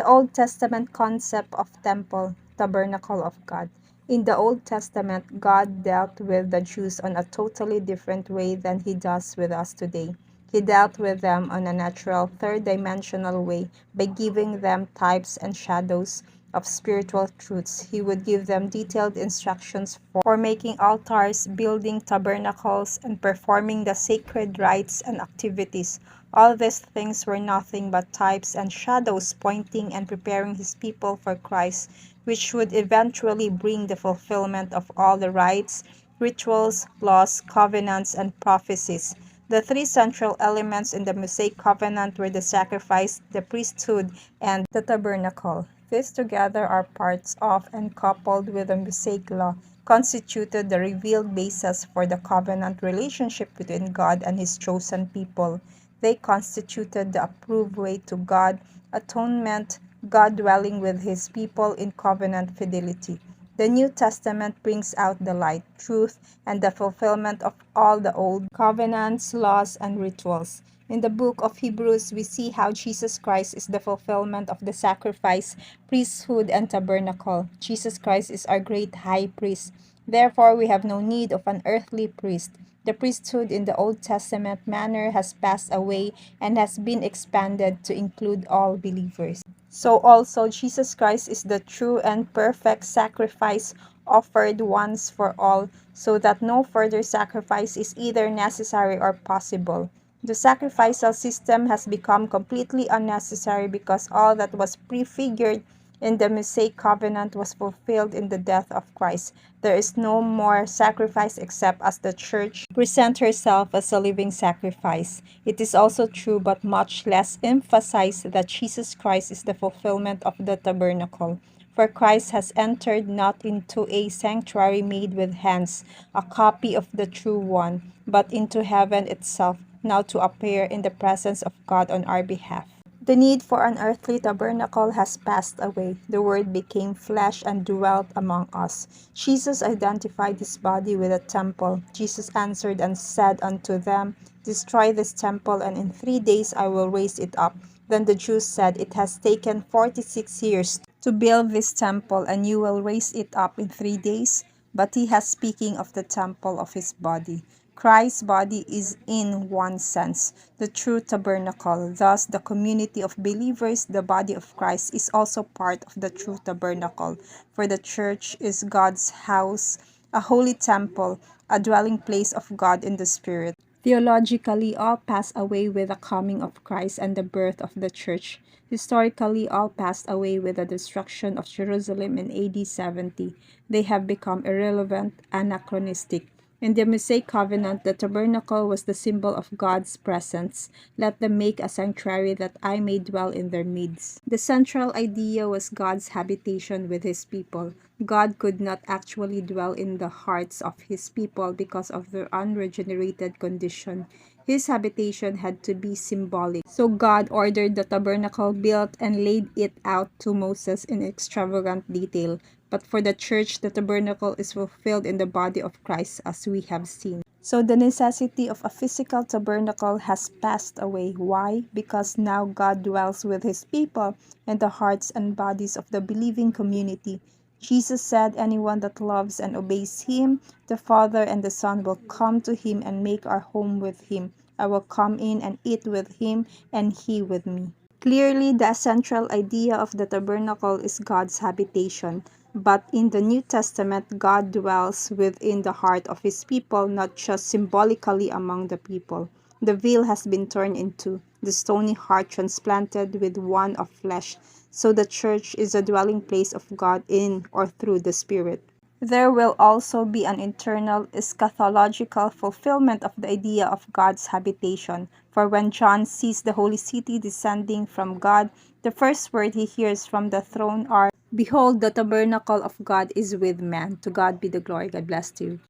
The Old Testament concept of temple, tabernacle of God. In the Old Testament, God dealt with the Jews on a totally different way than he does with us today. He dealt with them on a natural, third-dimensional way by giving them types and shadows of spiritual truths. He would give them detailed instructions for making altars, building tabernacles, and performing the sacred rites and activities. All these things were nothing but types and shadows pointing and preparing his people for Christ, which would eventually bring the fulfillment of all the rites, rituals, laws, covenants, and prophecies. The three central elements in the Mosaic covenant were the sacrifice, the priesthood, and the tabernacle. These together are parts of and coupled with the Mosaic law constituted the revealed basis for the covenant relationship between God and his chosen people. They constituted the approved way to God, atonement, God dwelling with his people in covenant fidelity. The New Testament brings out the light, truth, and the fulfillment of all the old covenants, laws, and rituals. In the book of Hebrews, we see how Jesus Christ is the fulfillment of the sacrifice, priesthood, and tabernacle. Jesus Christ is our great high priest. Therefore, we have no need of an earthly priest. The priesthood in the Old Testament manner has passed away and has been expanded to include all believers. So also Jesus Christ is the true and perfect sacrifice offered once for all, so that no further sacrifice is either necessary or possible. The sacrificial system has become completely unnecessary because all that was prefigured in the Mosaic covenant was fulfilled in the death of Christ. There is no more sacrifice except as the church present herself as a living sacrifice. It is also true but much less emphasized that Jesus Christ is the fulfillment of the tabernacle. For Christ has entered not into a sanctuary made with hands, a copy of the true one, but into heaven itself, now to appear in the presence of God on our behalf. The need for an earthly tabernacle has passed away. The Word became flesh and dwelt among us. Jesus identified his body with a temple. Jesus answered and said unto them, Destroy this temple, and in 3 days I will raise it up. Then the Jews said, It has taken 46 years to build this temple, and you will raise it up in 3 days? But he has speaking of the temple of his body. Christ's body is, in one sense, the true tabernacle. Thus, the community of believers, the body of Christ, is also part of the true tabernacle. For the church is God's house, a holy temple, a dwelling place of God in the Spirit. Theologically, all pass away with the coming of Christ and the birth of the church. Historically, all passed away with the destruction of Jerusalem in AD 70. They have become irrelevant, anachronistic. In the Mosaic covenant, the tabernacle was the symbol of God's presence. Let them make a sanctuary that I may dwell in their midst. The central idea was God's habitation with his people. God could not actually dwell in the hearts of his people because of their unregenerated condition. His habitation had to be symbolic. So God ordered the tabernacle built and laid it out to Moses in extravagant detail. But for the church, the tabernacle is fulfilled in the body of Christ, as we have seen. So the necessity of a physical tabernacle has passed away. Why? Because now God dwells with his people in the hearts and bodies of the believing community. Jesus said, Anyone that loves and obeys him, the Father and the Son will come to him and make our home with him. I will come in and eat with him, and he with me. Clearly, the central idea of the tabernacle is God's habitation. But in the New Testament, God dwells within the heart of his people, not just symbolically among the people. The veil has been torn in two, the stony heart transplanted with one of flesh. So the church is a dwelling place of God in or through the Spirit. There will also be an internal eschatological fulfillment of the idea of God's habitation. For when John sees the holy city descending from God, the first word he hears from the throne are, Behold, the tabernacle of God is with man. To God be the glory. God bless you.